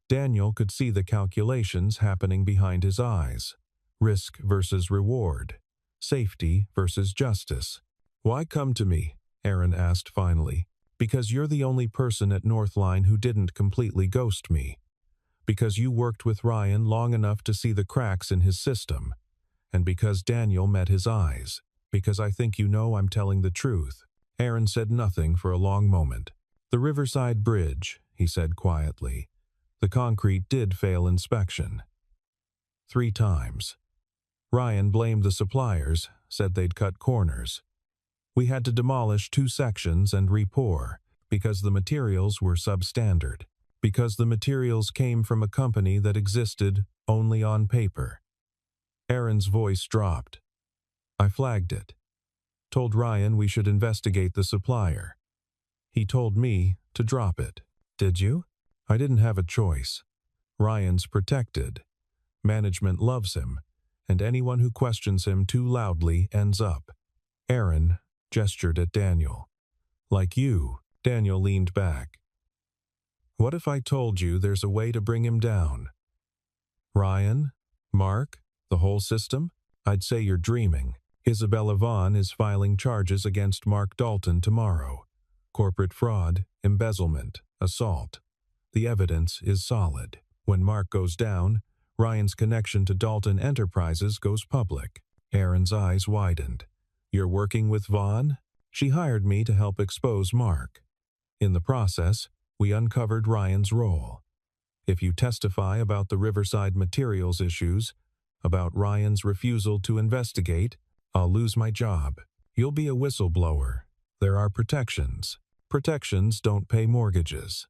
Daniel could see the calculations happening behind his eyes. Risk versus reward. Safety versus justice. "Why come to me?" Aaron asked finally. "Because you're the only person at Northline who didn't completely ghost me. Because you worked with Ryan long enough to see the cracks in his system. And because Daniel met his eyes. Because I think you know I'm telling the truth." Aaron said nothing for a long moment. "The Riverside Bridge," he said quietly. "The concrete did fail inspection. 3 times. Ryan blamed the suppliers, said they'd cut corners. We had to demolish 2 sections and re-pour, because the materials were substandard. Because the materials came from a company that existed only on paper." Aaron's voice dropped. "I flagged it. Told Ryan we should investigate the supplier. He told me to drop it." "Did you?" "I didn't have a choice. Ryan's protected. Management loves him, and anyone who questions him too loudly ends up." Aaron gestured at Daniel. "Like you." Daniel leaned back. "What if I told you there's a way to bring him down? Ryan? Mark? The whole system? I'd say you're dreaming. Isabella Vaughn is filing charges against Mark Dalton tomorrow. Corporate fraud, embezzlement, assault. The evidence is solid. When Mark goes down, Ryan's connection to Dalton Enterprises goes public." Aaron's eyes widened. "You're working with Vaughn?" "She hired me to help expose Mark. In the process, we uncovered Ryan's role. If you testify about the Riverside materials issues, about Ryan's refusal to investigate, I'll lose my job. You'll be a whistleblower. There are protections. Protections don't pay mortgages."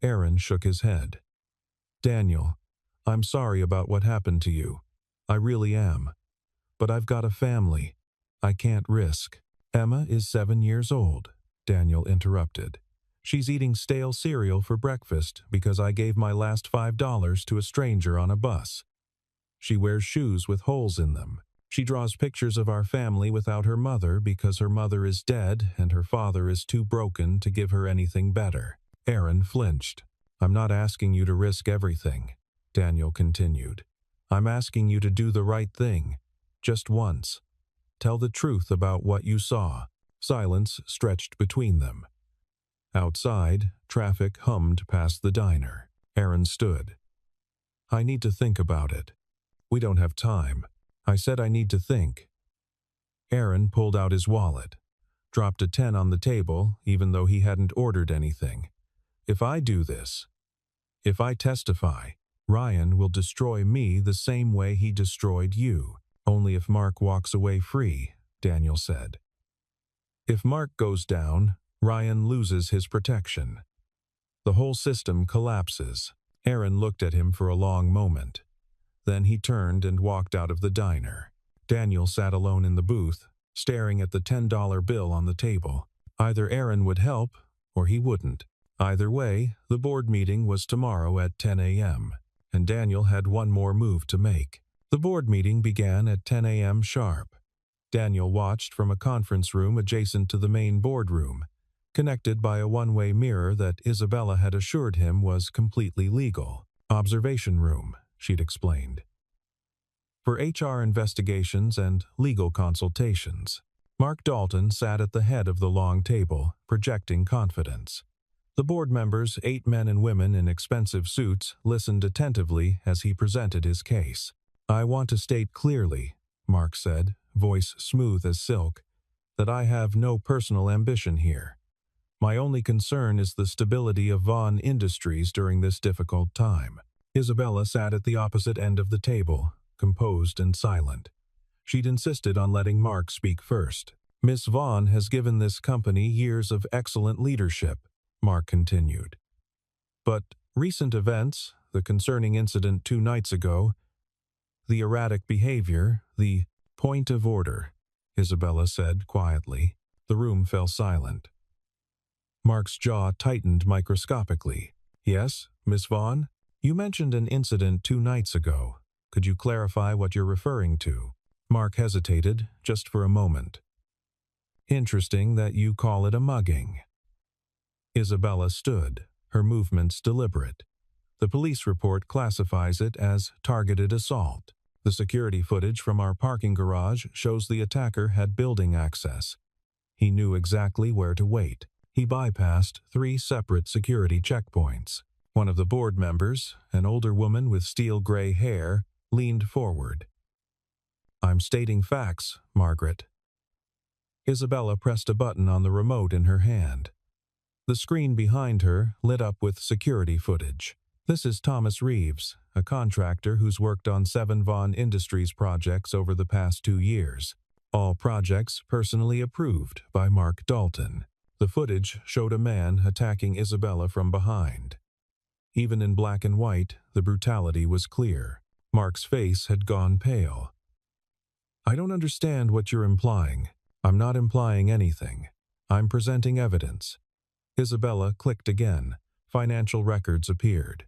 Aaron shook his head. "Daniel, I'm sorry about what happened to you. I really am. But I've got a family. I can't risk." "Emma is 7 years old," Daniel interrupted. "She's eating stale cereal for breakfast because I gave my last $5 to a stranger on a bus. She wears shoes with holes in them. She draws pictures of our family without her mother because her mother is dead and her father is too broken to give her anything better." Aaron flinched. "I'm not asking you to risk everything," Daniel continued. "I'm asking you to do the right thing. Just once. Tell the truth about what you saw." Silence stretched between them. Outside, traffic hummed past the diner. Aaron stood. "I need to think about it. We don't have time. I said I need to think." Aaron pulled out his wallet, dropped a 10 on the table even though he hadn't ordered anything. "If I do this, if I testify, Ryan will destroy me the same way he destroyed you. Only if Mark walks away free," Daniel said. "If Mark goes down, Ryan loses his protection. The whole system collapses." Aaron looked at him for a long moment. Then he turned and walked out of the diner. Daniel sat alone in the booth, staring at the $10 bill on the table. Either Aaron would help, or he wouldn't. Either way, the board meeting was tomorrow at 10 a.m., and Daniel had one more move to make. The board meeting began at 10 a.m. sharp. Daniel watched from a conference room adjacent to the main boardroom, connected by a one-way mirror that Isabella had assured him was completely legal. "Observation room," she'd explained. "For HR investigations and legal consultations." Mark Dalton sat at the head of the long table, projecting confidence. The board members, 8 men and women in expensive suits, listened attentively as he presented his case. "I want to state clearly," Mark said, voice smooth as silk, "that I have no personal ambition here. My only concern is the stability of Vaughn Industries during this difficult time." Isabella sat at the opposite end of the table, composed and silent. She'd insisted on letting Mark speak first. "Miss Vaughn has given this company years of excellent leadership," Mark continued. "But recent events, the concerning incident 2 nights ago, the erratic behavior, the point of order," Isabella said quietly. The room fell silent. Mark's jaw tightened microscopically. "Yes, Miss Vaughn? You mentioned an incident 2 nights ago. Could you clarify what you're referring to?" Mark hesitated, just for a moment. "Interesting that you call it a mugging." Isabella stood, her movements deliberate. The police report classifies it as targeted assault. The security footage from our parking garage shows the attacker had building access. He knew exactly where to wait. He bypassed 3 separate security checkpoints. One of the board members, an older woman with steel gray hair, leaned forward. "I'm stating facts, Margaret." Isabella pressed a button on the remote in her hand. The screen behind her lit up with security footage. "This is Thomas Reeves, a contractor who's worked on 7 Vaughn Industries projects over the past 2 years. All projects personally approved by Mark Dalton." The footage showed a man attacking Isabella from behind. Even in black and white, the brutality was clear. Mark's face had gone pale. "I don't understand what you're implying." "I'm not implying anything. I'm presenting evidence." Isabella clicked again. Financial records appeared.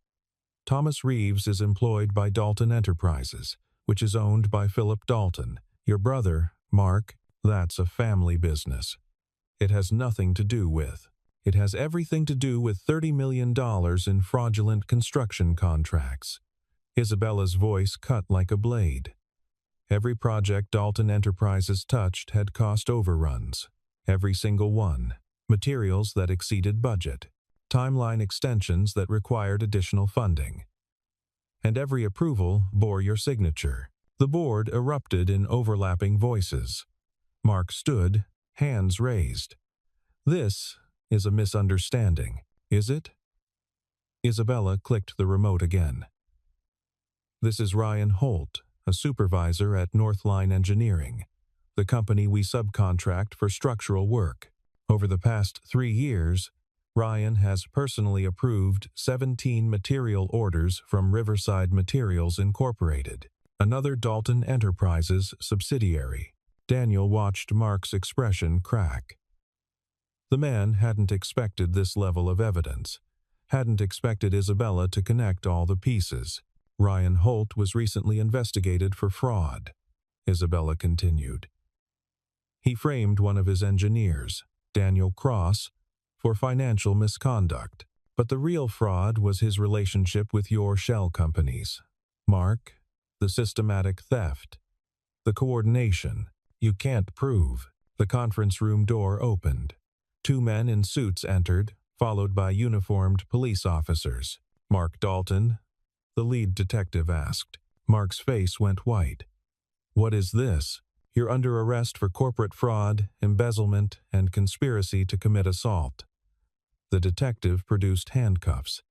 "Thomas Reeves is employed by Dalton Enterprises, which is owned by Philip Dalton. Your brother, Mark, that's a family business. It has nothing to do with. It has everything to do with $30 million in fraudulent construction contracts." Isabella's voice cut like a blade. Every project Dalton Enterprises touched had cost overruns. Every single one. Materials that exceeded budget. Timeline extensions that required additional funding. And every approval bore your signature. The board erupted in overlapping voices. Mark stood, hands raised. "This is a misunderstanding, is it?" Isabella clicked the remote again. "This is Ryan Holt, a supervisor at Northline Engineering, the company we subcontract for structural work. Over the past 3 years, Ryan has personally approved 17 material orders from Riverside Materials Incorporated, another Dalton Enterprises subsidiary." Daniel watched Mark's expression crack. The man hadn't expected this level of evidence, hadn't expected Isabella to connect all the pieces. "Ryan Holt was recently investigated for fraud," Isabella continued. "He framed one of his engineers, Daniel Cross, for financial misconduct. But the real fraud was his relationship with your shell companies. Mark, the systematic theft, the coordination. You can't prove." The conference room door opened. 2 men in suits entered, followed by uniformed police officers. "Mark Dalton?" the lead detective asked. Mark's face went white. "What is this?" "You're under arrest for corporate fraud, embezzlement, and conspiracy to commit assault." The detective produced handcuffs.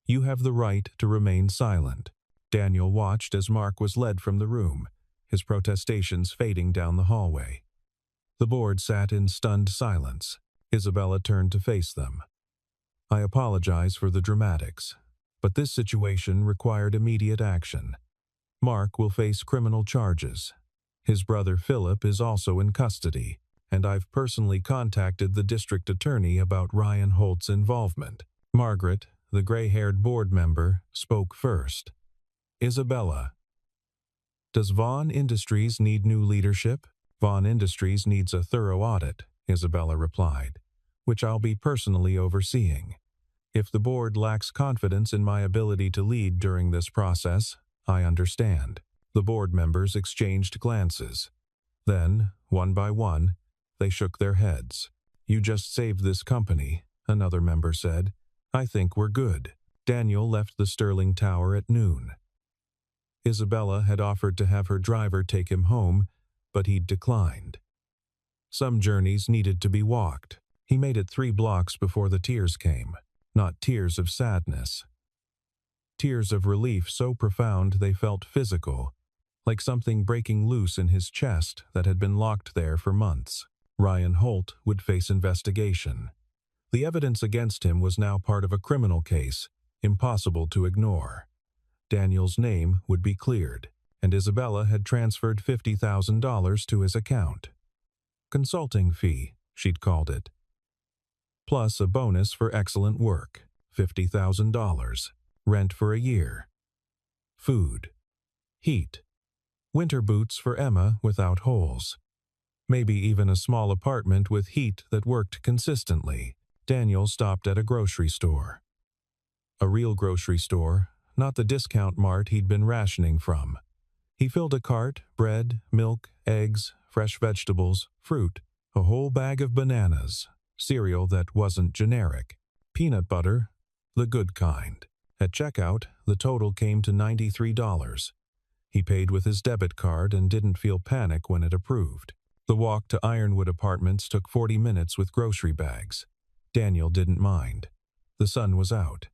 "You have the right to remain silent." Daniel watched as Mark was led from the room, his protestations fading down the hallway. The board sat in stunned silence. Isabella turned to face them. "I apologize for the dramatics, but this situation required immediate action. Mark will face criminal charges. His brother Philip is also in custody, and I've personally contacted the district attorney about Ryan Holt's involvement." Margaret, the gray-haired board member, spoke first. "Isabella, does Vaughn Industries need new leadership?" "Vaughn Industries needs a thorough audit," Isabella replied, "which I'll be personally overseeing. If the board lacks confidence in my ability to lead during this process, I understand." The board members exchanged glances. Then, one by one, they shook their heads. "You just saved this company," another member said. "I think we're good." Daniel left the Sterling Tower at noon. Isabella had offered to have her driver take him home, but he'd declined. Some journeys needed to be walked. He made it 3 blocks before the tears came. Not tears of sadness. Tears of relief so profound they felt physical, like something breaking loose in his chest that had been locked there for months. Ryan Holt would face investigation. The evidence against him was now part of a criminal case, impossible to ignore. Daniel's name would be cleared, and Isabella had transferred $50,000 to his account. Consulting fee, she'd called it. Plus a bonus for excellent work, $50,000. Rent for a year. Food. Heat. Winter boots for Emma without holes. Maybe even a small apartment with heat that worked consistently. Daniel stopped at a grocery store. A real grocery store, not the discount mart he'd been rationing from. He filled a cart, bread, milk, eggs, fresh vegetables, fruit, a whole bag of bananas, cereal that wasn't generic, peanut butter, the good kind. At checkout, the total came to $93. He paid with his debit card and didn't feel panic when it approved. The walk to Ironwood Apartments took 40 minutes with grocery bags. Daniel didn't mind. The sun was out.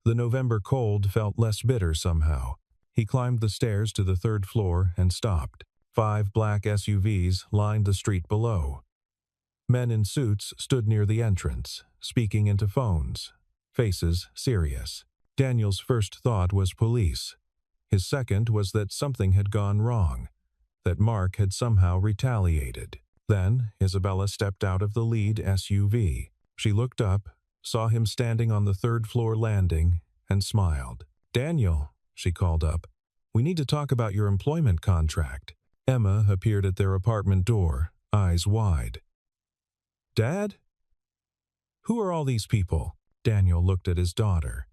The November cold felt less bitter somehow. He climbed the stairs to the third floor and stopped. 5 black SUVs lined the street below. Men in suits stood near the entrance, speaking into phones, faces serious. Daniel's first thought was police. His second was that something had gone wrong, that Mark had somehow retaliated. Then Isabella stepped out of the lead SUV. She looked up, saw him standing on the third-floor landing, and smiled. "Daniel," she called up, "we need to talk about your employment contract." Emma appeared at their apartment door, eyes wide. "Dad? Who are all these people?" Daniel looked at his daughter.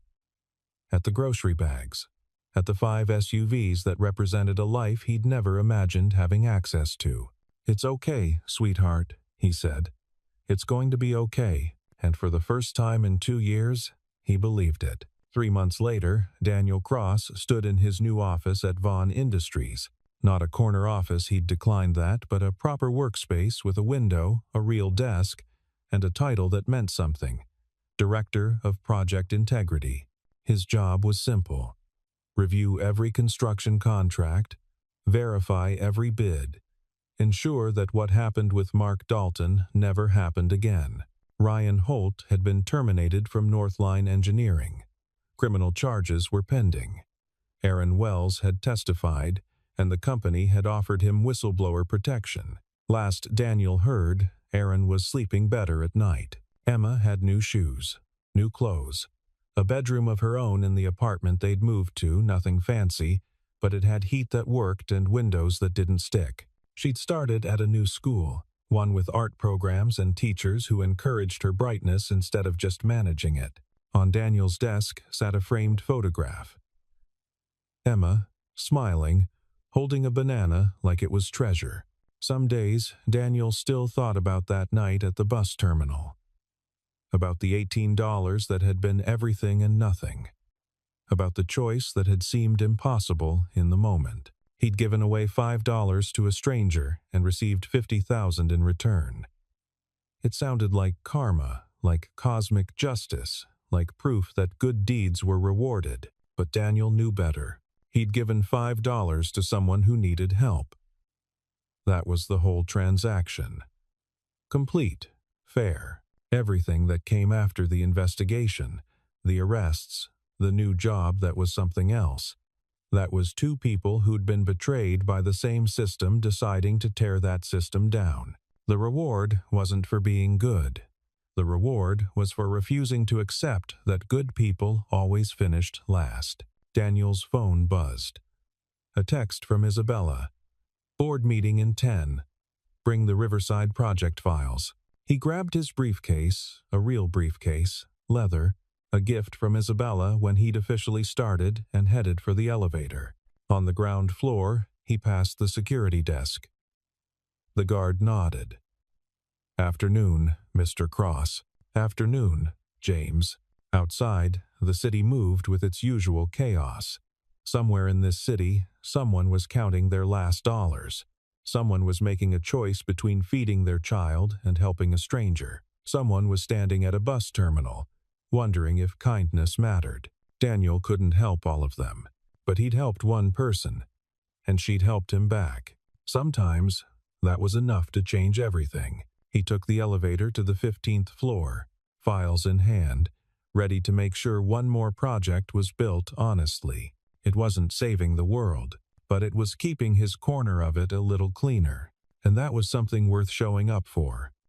At the grocery bags. At the 5 SUVs that represented a life he'd never imagined having access to. "It's okay, sweetheart," he said. "It's going to be okay." And for the first time in 2 years, he believed it. 3 months later, Daniel Cross stood in his new office at Vaughn Industries. Not a corner office, he'd declined that, but a proper workspace with a window, a real desk, and a title that meant something. Director of Project Integrity. His job was simple. Review every construction contract, verify every bid, ensure that what happened with Mark Dalton never happened again. Ryan Holt had been terminated from Northline Engineering. Criminal charges were pending. Aaron Wells had testified, and the company had offered him whistleblower protection. Last Daniel heard, Aaron was sleeping better at night. Emma had new shoes, new clothes, a bedroom of her own in the apartment they'd moved to, nothing fancy, but it had heat that worked and windows that didn't stick. She'd started at a new school, one with art programs and teachers who encouraged her brightness instead of just managing it. On Daniel's desk sat a framed photograph. Emma, smiling, holding a banana like it was treasure. Some days, Daniel still thought about that night at the bus terminal. About the $18 that had been everything and nothing. About the choice that had seemed impossible in the moment. He'd given away $5 to a stranger and received $50,000 in return. It sounded like karma, like cosmic justice, like proof that good deeds were rewarded. But Daniel knew better. He'd given $5 to someone who needed help. That was the whole transaction. Complete, fair. Everything that came after the investigation, the arrests, the new job that was something else. That was 2 people who'd been betrayed by the same system deciding to tear that system down. The reward wasn't for being good. The reward was for refusing to accept that good people always finished last. Daniel's phone buzzed. A text from Isabella. "Board meeting in 10. Bring the Riverside project files." He grabbed his briefcase, a real briefcase, leather, a gift from Isabella when he'd officially started, and headed for the elevator. On the ground floor, he passed the security desk. The guard nodded. "Afternoon, Mr. Cross." "Afternoon, James." Outside, the city moved with its usual chaos. Somewhere in this city, someone was counting their last dollars. Someone was making a choice between feeding their child and helping a stranger. Someone was standing at a bus terminal, wondering if kindness mattered. Daniel couldn't help all of them, but he'd helped one person, and she'd helped him back. Sometimes, that was enough to change everything. He took the elevator to the 15th floor, files in hand, ready to make sure one more project was built honestly. It wasn't saving the world, but it was keeping his corner of it a little cleaner, and that was something worth showing up for.